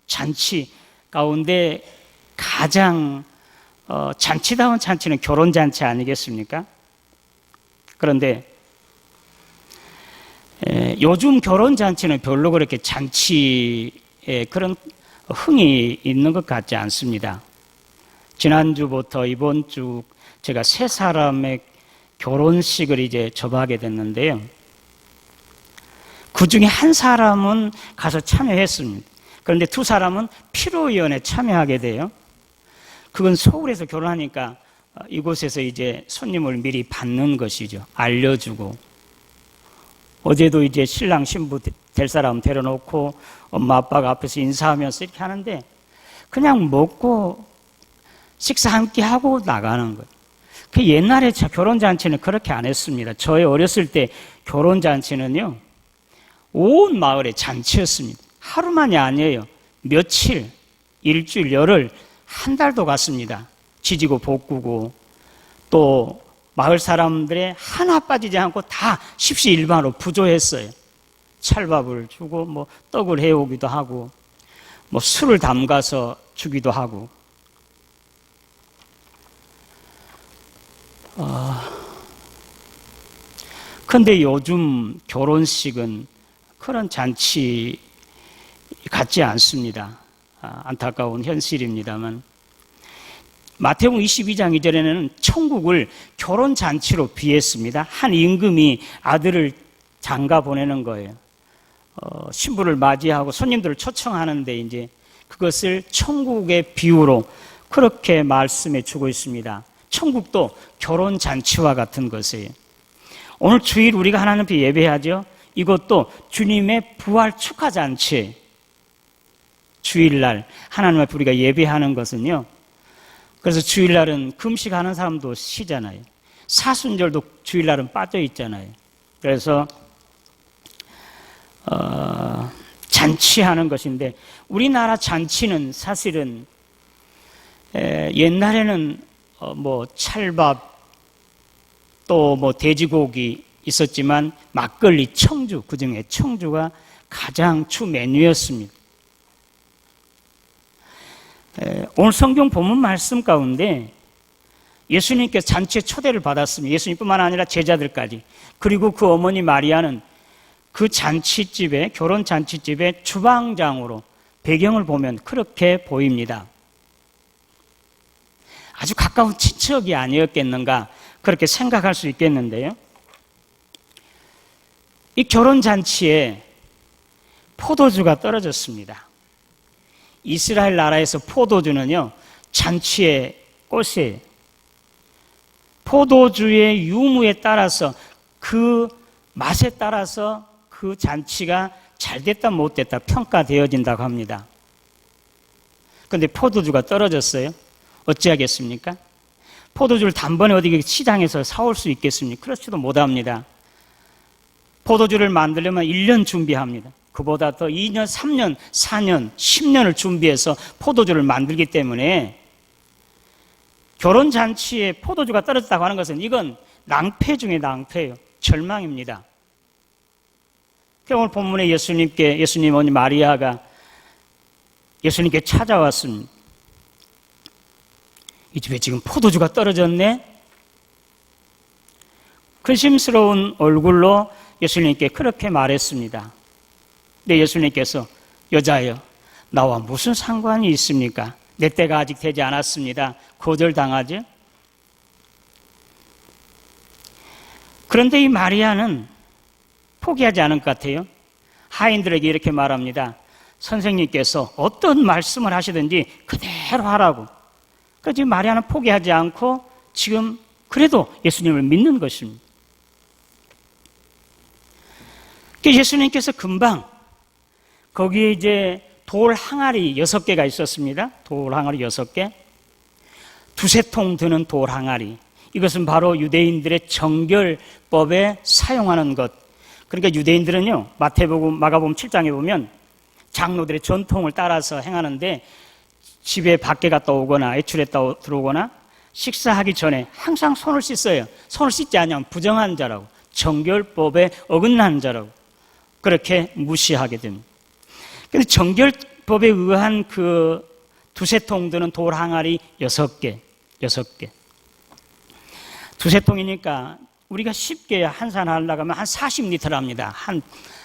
잔치 가운데 가장 잔치다운 잔치는 결혼잔치 아니겠습니까? 그런데 요즘 결혼잔치는 별로 그렇게 잔치에 그런 흥이 있는 것 같지 않습니다. 지난주부터 이번 주 제가 세 사람의 결혼식을 이제 접하게 됐는데요. 그 중에 한 사람은 가서 참여했습니다. 그런데 두 사람은 피로위원회에 참여하게 돼요. 그건 서울에서 결혼하니까 이곳에서 이제 손님을 미리 받는 것이죠. 알려주고. 어제도 이제 신랑 신부 될 사람 데려놓고 엄마 아빠가 앞에서 인사하면서 이렇게 하는데 그냥 먹고 식사 함께 하고 나가는 거예요. 그 옛날에 결혼잔치는 그렇게 안 했습니다. 저희 어렸을 때 결혼잔치는요, 온 마을의 잔치였습니다. 하루만이 아니에요. 며칠, 일주일, 열흘, 한 달도 갔습니다. 지지고 볶고 또 마을 사람들의 하나 빠지지 않고 다 십시일반으로 부조했어요. 찰밥을 주고 뭐 떡을 해오기도 하고 뭐 술을 담가서 주기도 하고. 근데 요즘 결혼식은 그런 잔치 같지 않습니다. 안타까운 현실입니다만. 마태복음 22장 2절에는 천국을 결혼잔치로 비했습니다. 한 임금이 아들을 장가 보내는 거예요. 신부를 맞이하고 손님들을 초청하는데 이제 그것을 천국의 비유로 그렇게 말씀해 주고 있습니다. 천국도 결혼잔치와 같은 것이에요. 오늘 주일 우리가 하나님 앞에 예배하죠. 이것도 주님의 부활 축하잔치. 주일날 하나님 앞에 우리가 예배하는 것은요, 그래서 주일날은 금식하는 사람도 쉬잖아요. 사순절도 주일날은 빠져 있잖아요. 그래서 잔치하는 것인데 우리나라 잔치는 사실은 옛날에는 뭐 찰밥 또 뭐 돼지고기 있었지만 막걸리, 청주, 그중에 청주가 가장 주 메뉴였습니다. 오늘 성경 본문 말씀 가운데 예수님께서 잔치에 초대를 받았습니다. 예수님뿐만 아니라 제자들까지. 그리고 그 어머니 마리아는 그 잔치집에, 결혼 잔치집의 주방장으로 배경을 보면 그렇게 보입니다. 아주 가까운 친척이 아니었겠는가 그렇게 생각할 수 있겠는데요. 이 결혼 잔치에 포도주가 떨어졌습니다. 이스라엘 나라에서 포도주는요, 잔치의 꽃이에요. 포도주의 유무에 따라서 그 맛에 따라서 그 잔치가 잘 됐다 못 됐다 평가되어진다고 합니다. 그런데 포도주가 떨어졌어요. 어찌하겠습니까? 포도주를 단번에 어디 시장에서 사올 수 있겠습니까? 그렇지도 못합니다. 포도주를 만들려면 1년 준비합니다. 그보다 더 2년, 3년, 4년, 10년을 준비해서 포도주를 만들기 때문에 결혼잔치에 포도주가 떨어졌다고 하는 것은 이건 낭패 중에 낭패예요. 절망입니다. 오늘 본문에 예수님 어머니 마리아가 예수님께 찾아왔습니다. 이 집에 지금 포도주가 떨어졌네? 근심스러운 얼굴로 예수님께 그렇게 말했습니다. 근데 예수님께서 여자여, 나와 무슨 상관이 있습니까? 내 때가 아직 되지 않았습니다. 거절당하죠? 그런데 이 마리아는 포기하지 않은 것 같아요. 하인들에게 이렇게 말합니다. 선생님께서 어떤 말씀을 하시든지 그대로 하라고. 그래서 마리아는 포기하지 않고 지금 그래도 예수님을 믿는 것입니다. 예수님께서 금방 거기에 이제 돌 항아리 6개가 있었습니다. 돌 항아리 6개. 두세 통 드는 돌 항아리. 이것은 바로 유대인들의 정결법에 사용하는 것. 그러니까 유대인들은요, 마태복음, 마가복음 7장에 보면 장로들의 전통을 따라서 행하는데 집에 밖에 갔다 오거나 외출에 들어오거나 식사하기 전에 항상 손을 씻어요. 손을 씻지 않으면 부정한 자라고, 정결법에 어긋난 자라고 그렇게 무시하게 됩니다. 근데 정결법에 의한 그 두세 통 드는 돌 항아리 6개. 두세 통이니까 우리가 쉽게 한산 하려고 하면 한 40리터랍니다. 한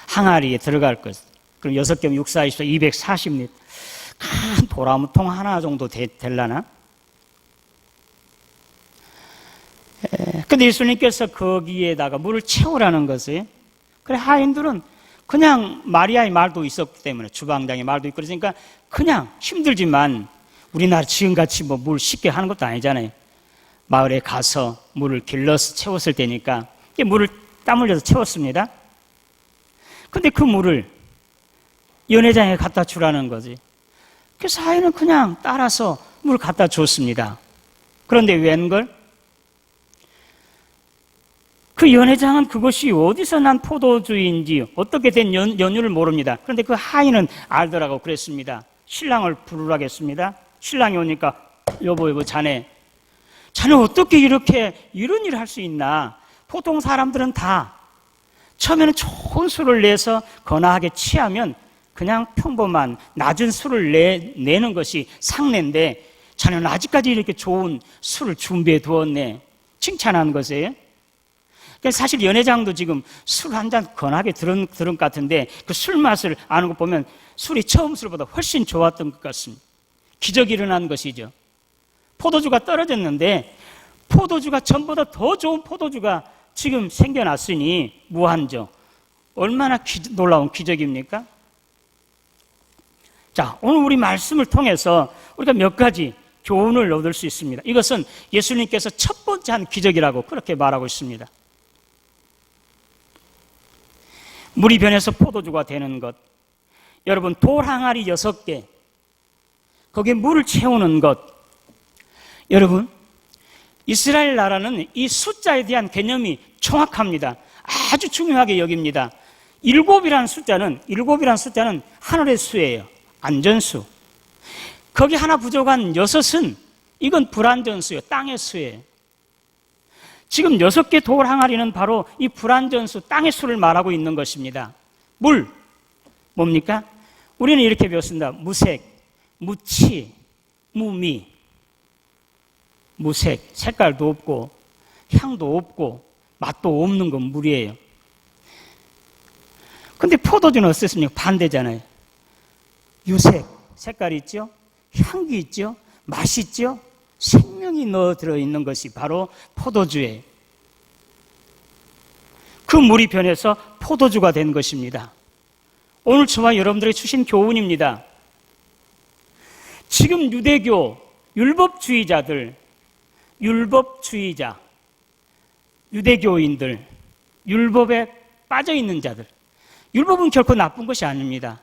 항아리에 들어갈 것. 그럼 6개면 6, 4, 24, 240리터. 큰 도라무통 하나 정도 되려나? 근데 예수님께서 거기에다가 물을 채우라는 것이에요. 그래, 하인들은 그냥 마리아의 말도 있었기 때문에, 주방장의 말도 있고 그러니까 그냥 힘들지만 우리나라 지금같이 뭐 물 쉽게 하는 것도 아니잖아요. 마을에 가서 물을 길러서 채웠을 때니까 물을 땀 흘려서 채웠습니다. 근데 그 물을 연회장에 갖다 주라는 거지. 그래서 하인은 그냥 따라서 물을 갖다 줬습니다. 그런데 웬걸? 그 연회장은 그것이 어디서 난 포도주인지 어떻게 된 연유를 모릅니다. 그런데 그 하인은 알더라고. 그랬습니다. 신랑을 부르라겠습니다. 신랑이 오니까 여보 자네 어떻게 이렇게 이런 일을 할 수 있나? 보통 사람들은 다 처음에는 좋은 술을 내서 거나하게 취하면 그냥 평범한 낮은 술을 내는 것이 상례인데 자네는 아직까지 이렇게 좋은 술을 준비해 두었네. 칭찬하는 것이에요. 사실 연회장도 지금 술 한 잔 건하게 들은 것 같은데 그 술 맛을 아는 거 보면 술이 처음 술보다 훨씬 좋았던 것 같습니다. 기적이 일어난 것이죠. 포도주가 떨어졌는데 포도주가 전보다 더 좋은 포도주가 지금 생겨났으니 무한정. 얼마나 놀라운 기적입니까? 자, 오늘 우리 말씀을 통해서 우리가 몇 가지 교훈을 얻을 수 있습니다. 이것은 예수님께서 첫 번째 한 기적이라고 그렇게 말하고 있습니다. 물이 변해서 포도주가 되는 것. 여러분, 돌 항아리 6개, 거기에 물을 채우는 것. 여러분, 이스라엘 나라는 이 숫자에 대한 개념이 정확합니다. 아주 중요하게 여깁니다. 7이라는 숫자는 하늘의 수예요. 안전수. 거기 하나 부족한 6은 이건 불안전수예요. 땅의 수예요. 지금 6개 돌 항아리는 바로 이 불안전수, 땅의 수를 말하고 있는 것입니다. 물, 뭡니까? 우리는 이렇게 배웠습니다. 무색, 무치, 무미. 무색, 색깔도 없고 향도 없고 맛도 없는 건 물이에요. 근데 포도주는 어떻습니까? 반대잖아요. 유색, 색깔이 있죠? 향기 있죠? 맛이 있죠? 생명이 넣어 들어있는 것이 바로 포도주예요. 그 물이 변해서 포도주가 된 것입니다. 오늘 저와 여러분들에게 주신 교훈입니다. 지금 유대교, 율법주의자, 유대교인들, 율법에 빠져있는 자들. 율법은 결코 나쁜 것이 아닙니다.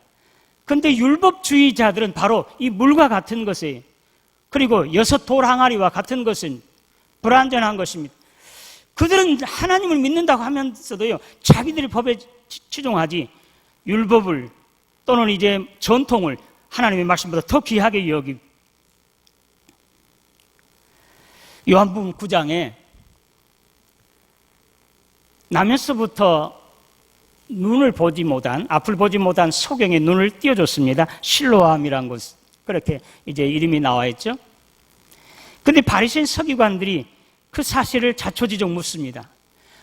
그런데 율법주의자들은 바로 이 물과 같은 것이에요. 그리고 6 돌 항아리와 같은 것은 불완전한 것입니다. 그들은 하나님을 믿는다고 하면서도요, 자기들의 법에 치중하지 율법을 또는 이제 전통을 하나님의 말씀보다 더 귀하게 여기고. 요한복음 9장에 나면서부터 앞을 보지 못한 소경의 눈을 띄워줬습니다. 실로암이라는 곳, 그렇게 이제 이름이 나와 있죠. 근데 바리새인 서기관들이 그 사실을 자초지종 묻습니다.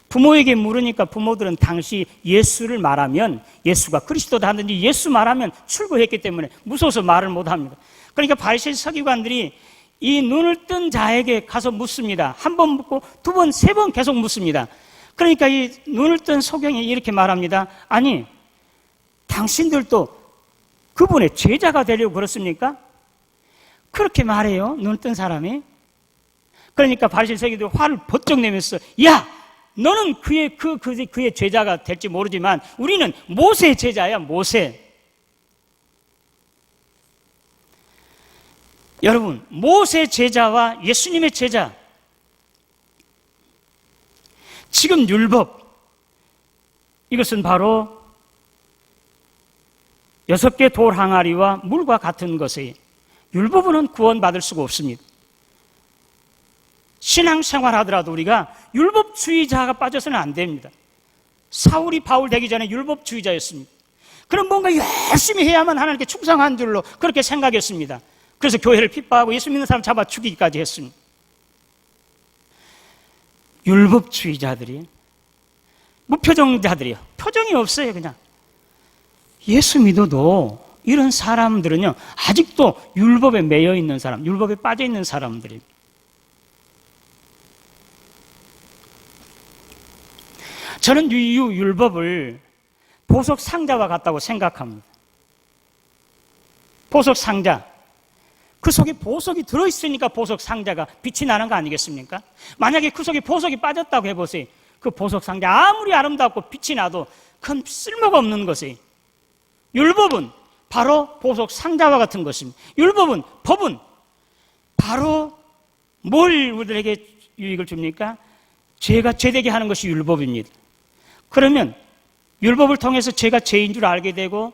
부모에게 물으니까 부모들은 당시 예수를 말하면, 예수가 그리스도다 하든지 예수 말하면 출구했기 때문에 무서워서 말을 못합니다. 그러니까 바리새인 서기관들이 이 눈을 뜬 자에게 가서 묻습니다. 한 번 묻고 2번, 3번 계속 묻습니다. 그러니까 이 눈을 뜬 소경이 이렇게 말합니다. 아니, 당신들도 그분의 제자가 되려고 그렇습니까? 그렇게 말해요, 눈을 뜬 사람이. 그러니까 바리새인 서기관들이 화를 번쩍 내면서, 야, 너는 그의 제자가 될지 모르지만 우리는 모세의 제자야, 모세. 여러분, 모세 제자와 예수님의 제자, 지금 율법, 이것은 바로 6개 돌 항아리와 물과 같은 것이에요. 율법은 구원받을 수가 없습니다. 신앙생활 하더라도 우리가 율법주의자가 빠져서는 안 됩니다. 사울이 바울 되기 전에 율법주의자였습니다. 그럼 뭔가 열심히 해야만 하나님께 충성한 줄로 그렇게 생각했습니다. 그래서 교회를 핍박하고 예수 믿는 사람 잡아 죽이기까지 했습니다. 율법주의자들이, 무표정자들이요. 표정이 없어요. 그냥 예수 믿어도 이런 사람들은요, 아직도 율법에 매여 있는 사람, 율법에 빠져 있는 사람들입니다. 저는 이 율법을 보석 상자와 같다고 생각합니다. 보석 상자. 그 속에 보석이 들어있으니까 보석 상자가 빛이 나는 거 아니겠습니까? 만약에 그 속에 보석이 빠졌다고 해보세요. 그 보석 상자 아무리 아름답고 빛이 나도 그건 쓸모가 없는 것이에요. 율법은 바로 보석 상자와 같은 것입니다. 율법은, 법은 바로 뭘 우리에게 유익을 줍니까? 죄가 죄되게 하는 것이 율법입니다. 그러면 율법을 통해서 죄가 죄인 줄 알게 되고,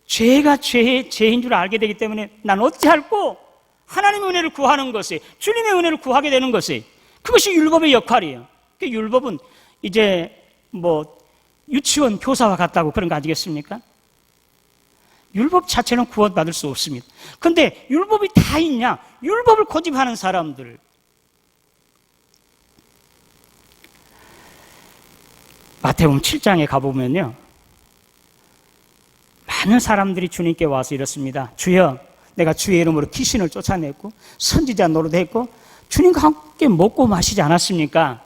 죄가 죄인 줄 알게 되기 때문에 난 어찌할꼬? 하나님의 은혜를 구하는 것이, 주님의 은혜를 구하게 되는 것이, 그것이 율법의 역할이에요. 그 율법은 이제 유치원 교사와 같다고 그런 거 아니겠습니까? 율법 자체는 구원받을 수 없습니다. 그런데 율법이 다 있냐? 율법을 고집하는 사람들. 마태복음 7장에 가보면요, 많은 사람들이 주님께 와서 이렇습니다. 주여, 내가 주의 이름으로 귀신을 쫓아냈고 선지자 노릇했고 주님과 함께 먹고 마시지 않았습니까?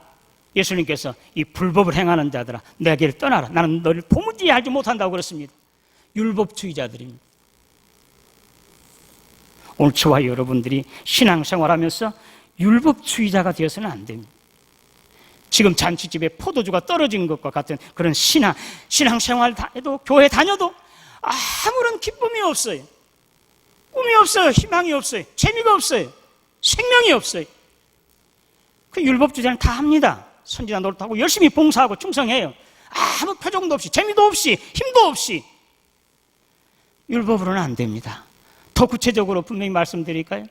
예수님께서 이 불법을 행하는 자들아, 내게를 떠나라. 나는 너를 도무지 알지 못한다고 그랬습니다. 율법주의자들입니다. 오늘 저와 여러분들이 신앙생활하면서 율법주의자가 되어서는 안 됩니다. 지금 잔치집에 포도주가 떨어진 것과 같은 그런 신앙생활에도, 교회 다녀도 아무런 기쁨이 없어요. 꿈이 없어요. 희망이 없어요. 재미가 없어요. 생명이 없어요. 그 율법주의자는 다 합니다. 선지자 노릇하고 열심히 봉사하고 충성해요. 아무 표정도 없이, 재미도 없이, 힘도 없이. 율법으로는 안 됩니다. 더 구체적으로 분명히 말씀드릴까요?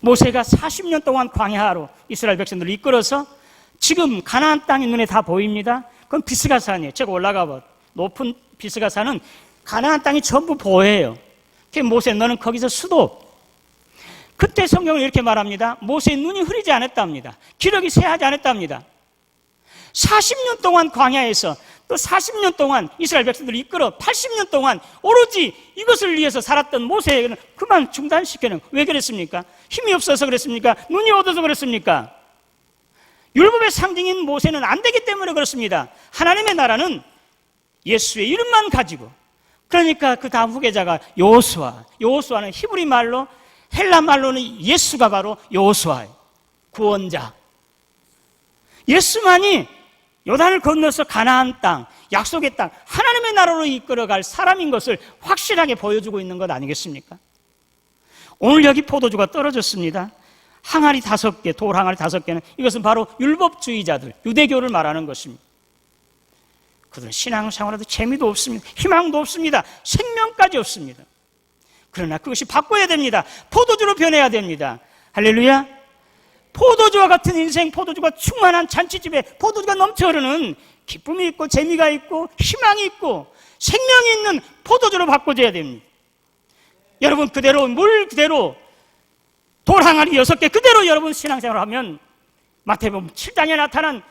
모세가 40년 동안 광야로 이스라엘 백성들을 이끌어서 지금 가나안 땅이 눈에 다 보입니다. 그건 비스가산이에요. 제가 올라가 봐. 높은 비스가산은 가나안 땅이 전부 보여요. 모세, 너는 거기서 수도. 그때 성경은 이렇게 말합니다. 모세의 눈이 흐리지 않았답니다. 기력이 쇠하지 않았답니다. 40년 동안 광야에서, 또 40년 동안 이스라엘 백성들을 이끌어 80년 동안 오로지 이것을 위해서 살았던 모세에게는 그만 중단시켜는, 왜 그랬습니까? 힘이 없어서 그랬습니까? 눈이 어두워서 그랬습니까? 율법의 상징인 모세는 안 되기 때문에 그렇습니다. 하나님의 나라는 예수의 이름만 가지고, 그러니까 그 다음 후계자가 여호수아는 히브리 말로, 헬라 말로는 예수가 바로 여호수아예요. 구원자. 예수만이 요단을 건너서 가나안 땅, 약속의 땅, 하나님의 나라로 이끌어갈 사람인 것을 확실하게 보여주고 있는 것 아니겠습니까? 오늘 여기 포도주가 떨어졌습니다. 항아리 5개, 돌 항아리 5개는 이것은 바로 율법주의자들, 유대교를 말하는 것입니다. 그들은 신앙생활에도 재미도 없습니다. 희망도 없습니다. 생명까지 없습니다. 그러나 그것이 바꿔야 됩니다. 포도주로 변해야 됩니다. 할렐루야. 포도주와 같은 인생, 포도주가 충만한 잔치집에 포도주가 넘쳐 흐르는 기쁨이 있고 재미가 있고 희망이 있고 생명이 있는 포도주로 바꿔줘야 됩니다. 여러분, 그대로 물 그대로 돌 항아리 6개 그대로 여러분 신앙생활을 하면 마태복음 7장에 나타난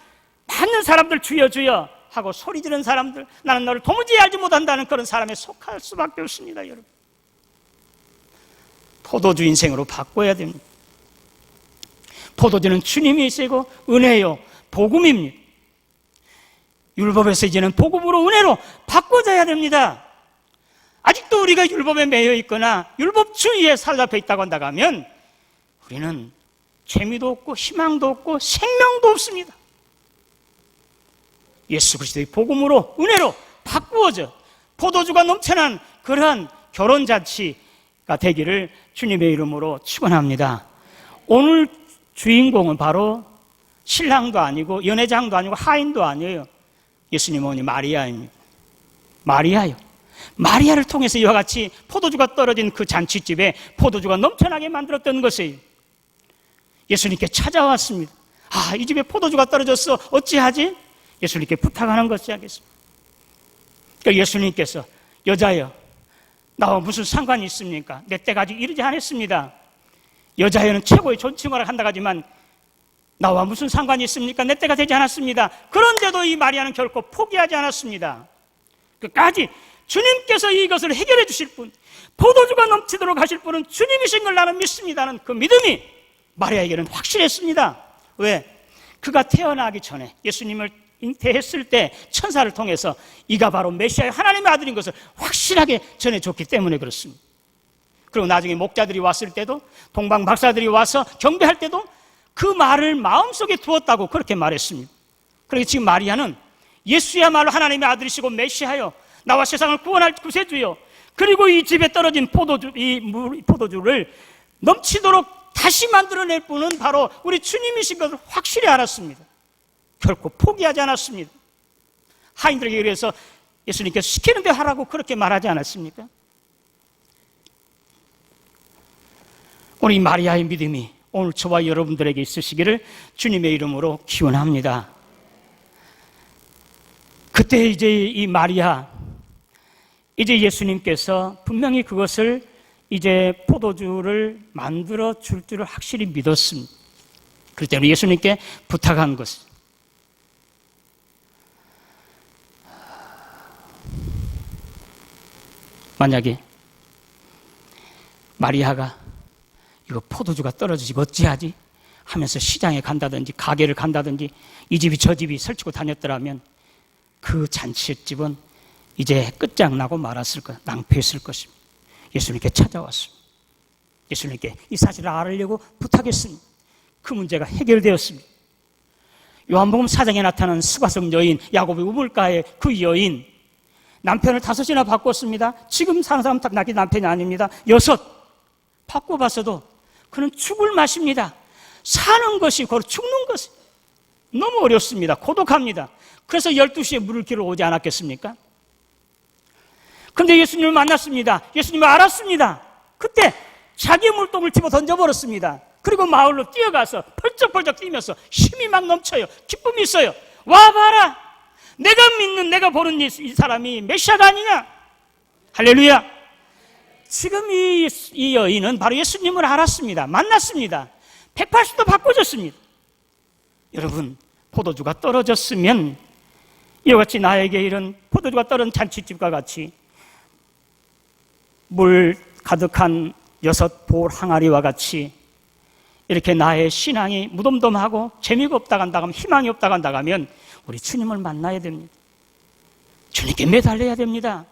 많은 사람들 주여 주여 하고 소리 지르는 사람들, 나는 너를 도무지 알지 못한다는 그런 사람에 속할 수밖에 없습니다. 여러분, 포도주 인생으로 바꿔야 됩니다. 포도주는 주님이시고 은혜요, 복음입니다. 율법에서 이제는 복음으로 은혜로 바꿔져야 됩니다. 아직도 우리가 율법에 매여 있거나 율법주의에 사로잡혀 있다고 한다면 우리는 재미도 없고 희망도 없고 생명도 없습니다. 예수 그리스도의 복음으로 은혜로 바꾸어져 포도주가 넘쳐난 그러한 결혼잔치가 되기를 주님의 이름으로 축원합니다. 오늘 주인공은 바로 신랑도 아니고 연회장도 아니고 하인도 아니에요. 예수님 어머니 마리아입니다. 마리아요. 마리아를 통해서 이와 같이 포도주가 떨어진 그 잔치집에 포도주가 넘쳐나게 만들었던 것이에요. 예수님께 찾아왔습니다. 이 집에 포도주가 떨어졌어. 어찌하지? 예수님께 부탁하는 것이 하겠습니다. 그러니까 예수님께서 여자여 나와 무슨 상관이 있습니까? 내 때가 아직 이르지 않았습니다. 여자여는 최고의 존칭을 한다고 하지만 나와 무슨 상관이 있습니까? 내 때가 되지 않았습니다. 그런데도 이 마리아는 결코 포기하지 않았습니다. 끝까지 주님께서 이것을 해결해 주실 분, 포도주가 넘치도록 하실 분은 주님이신 걸 나는 믿습니다는 그 믿음이 마리아에게는 확실했습니다. 왜? 그가 태어나기 전에 예수님을 잉태했을 때 천사를 통해서 이가 바로 메시아의 하나님의 아들인 것을 확실하게 전해줬기 때문에 그렇습니다. 그리고 나중에 목자들이 왔을 때도, 동방 박사들이 와서 경배할 때도 그 말을 마음속에 두었다고 그렇게 말했습니다. 그리고 지금 마리아는 예수야말로 하나님의 아들이시고 메시아여, 나와 세상을 구원할 구세주여, 그리고 이 집에 떨어진 포도주를 넘치도록 다시 만들어낼 분은 바로 우리 주님이신 것을 확실히 알았습니다. 결코 포기하지 않았습니다. 하인들에게 그래서 예수님께서 시키는 대로 하라고 그렇게 말하지 않았습니까? 우리 마리아의 믿음이 오늘 저와 여러분들에게 있으시기를 주님의 이름으로 기원합니다. 그때 이제 이 마리아, 이제 예수님께서 분명히 그것을 이제 포도주를 만들어 줄 줄을 확실히 믿었습니다. 그렇기 때문에 예수님께 부탁한 것은 만약에 마리아가 이거 포도주가 떨어지고 어찌하지 하면서 시장에 간다든지 가게를 간다든지 이 집이 저 집이 설치고 다녔더라면 그 잔치집은 이제 끝장나고 말았을 것, 낭패했을 것입니다. 예수님께 찾아왔습니다. 예수님께 이 사실을 알으려고 부탁했습니다. 그 문제가 해결되었습니다. 요한복음 4장에 나타난 스가성 여인, 야곱의 우물가의 그 여인, 남편을 5이나 바꿨습니다. 지금 사는 사람 딱 나기 남편이 아닙니다. 6 바꿔봤어도 그는 죽을 맛입니다. 사는 것이 바로 죽는 것이 너무 어렵습니다. 고독합니다. 그래서 12시에 물을 길어 오지 않았겠습니까? 그런데 예수님을 만났습니다. 예수님을 알았습니다. 그때 자기 물동을 집어 던져버렸습니다. 그리고 마을로 뛰어가서 펄쩍펄쩍 뛰면서 힘이 막 넘쳐요. 기쁨이 있어요. 와봐라, 내가 믿는, 내가 보는 이 사람이 메시아가 아니냐. 할렐루야. 지금 이 여인은 바로 예수님을 알았습니다. 만났습니다. 180도 바꿔졌습니다. 여러분, 포도주가 떨어졌으면 이와 같이 나에게 이런 포도주가 떨어진 잔치집과 같이 물 가득한 6볼 항아리와 같이 이렇게 나의 신앙이 무덤덤하고 재미가 없다고 한다면, 희망이 없다고 한다고 하면 우리 주님을 만나야 됩니다. 주님께 매달려야 됩니다.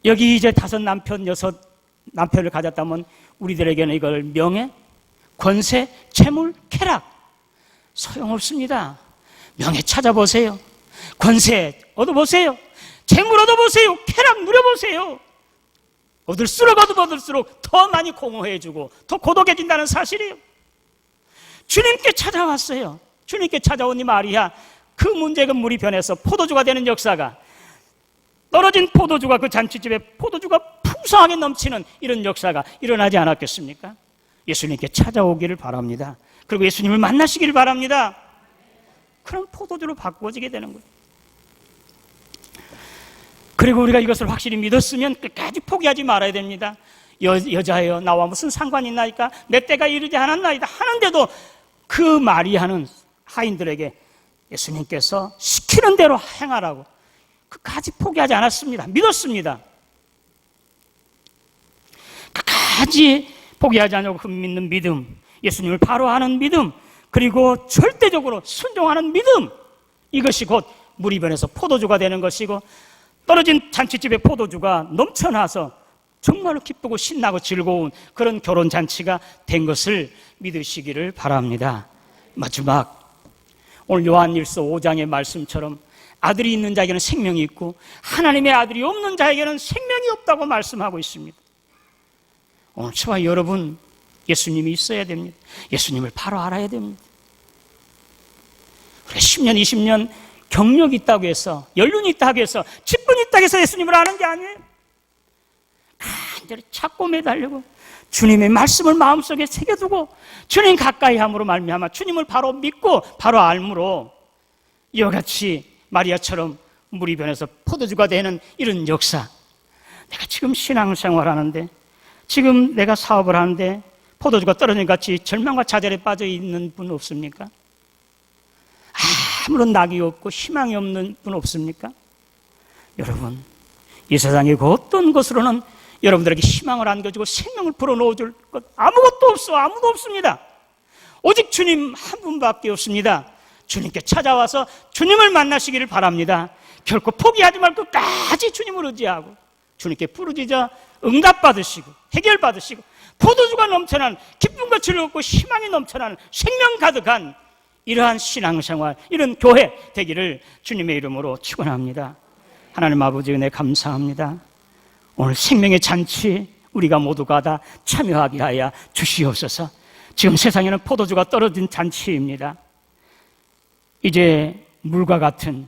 여기 이제 5 남편, 6 남편을 가졌다면 우리들에게는 이걸 명예, 권세, 재물, 쾌락 소용없습니다. 명예 찾아보세요. 권세 얻어보세요. 재물 얻어보세요. 쾌락 누려보세요. 얻을수록 더 많이 공허해지고 더 고독해진다는 사실이에요. 주님께 찾아왔어요. 주님께 찾아온 이 마리아, 그 문제가 물이 변해서 포도주가 되는 역사가, 떨어진 포도주가 그 잔치집에 포도주가 풍성하게 넘치는 이런 역사가 일어나지 않았겠습니까? 예수님께 찾아오기를 바랍니다. 그리고 예수님을 만나시기를 바랍니다. 그럼 포도주로 바꿔지게 되는 거예요. 그리고 우리가 이것을 확실히 믿었으면 끝까지 포기하지 말아야 됩니다. 여자여, 나와 무슨 상관이 있나이까? 내 때가 이르지 않았나이다 하는데도 그 마리아는 하인들에게 예수님께서 시키는 대로 행하라고 끝까지 포기하지 않았습니다. 믿었습니다. 끝까지 포기하지 않고 그 믿는 믿음, 예수님을 바로 아는 믿음, 그리고 절대적으로 순종하는 믿음, 이것이 곧 물이 변해서 포도주가 되는 것이고, 떨어진 잔치집에 포도주가 넘쳐나서 정말로 기쁘고 신나고 즐거운 그런 결혼잔치가 된 것을 믿으시기를 바랍니다. 마지막, 오늘 요한일서 5장의 말씀처럼 아들이 있는 자에게는 생명이 있고 하나님의 아들이 없는 자에게는 생명이 없다고 말씀하고 있습니다. 오늘 저와 여러분, 예수님이 있어야 됩니다. 예수님을 바로 알아야 됩니다. 우리가 10년, 20년 경력이 있다고 해서, 연륜이 있다고 해서, 직분이 있다고 해서 예수님을 아는 게 아니에요. 간절히 찾고 매달리고 주님의 말씀을 마음속에 새겨두고 주님 가까이 함으로 말미암아 주님을 바로 믿고 바로 알므로 이와 같이 마리아처럼 물이 변해서 포도주가 되는 이런 역사. 내가 지금 신앙생활하는데, 지금 내가 사업을 하는데 포도주가 떨어진 같이 절망과 좌절에 빠져 있는 분 없습니까? 아무런 낙이 없고 희망이 없는 분 없습니까? 여러분, 이 세상의 그 어떤 것으로는 여러분들에게 희망을 안겨주고 생명을 불어넣어줄 것 아무것도 없어. 아무도 없습니다. 오직 주님 한 분밖에 없습니다. 주님께 찾아와서 주님을 만나시기를 바랍니다. 결코 포기하지 말고 끝까지 주님을 의지하고 주님께 부르짖어 응답받으시고 해결받으시고 포도주가 넘쳐난 기쁨과 즐겁고 희망이 넘쳐나는 생명 가득한 이러한 신앙생활, 이런 교회 되기를 주님의 이름으로 축원합니다. 하나님 아버지 은혜 감사합니다. 오늘 생명의 잔치 우리가 모두가 다 참여하게 하여 주시옵소서. 지금 세상에는 포도주가 떨어진 잔치입니다. 이제 물과 같은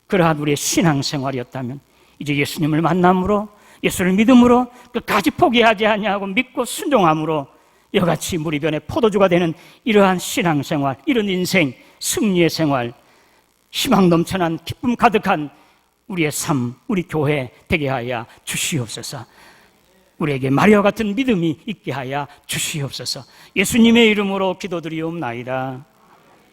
그러한 우리의 신앙생활이었다면 이제 예수님을 만남으로, 예수를 믿음으로 끝까지 포기하지 아니하고 믿고 순종함으로 이같이 물이 변해 포도주가 되는 이러한 신앙생활, 이런 인생, 승리의 생활, 희망 넘쳐난 기쁨 가득한 우리의 삶, 우리 교회 되게 하여 주시옵소서. 우리에게 마리아와 같은 믿음이 있게 하여 주시옵소서. 예수님의 이름으로 기도드리옵나이다.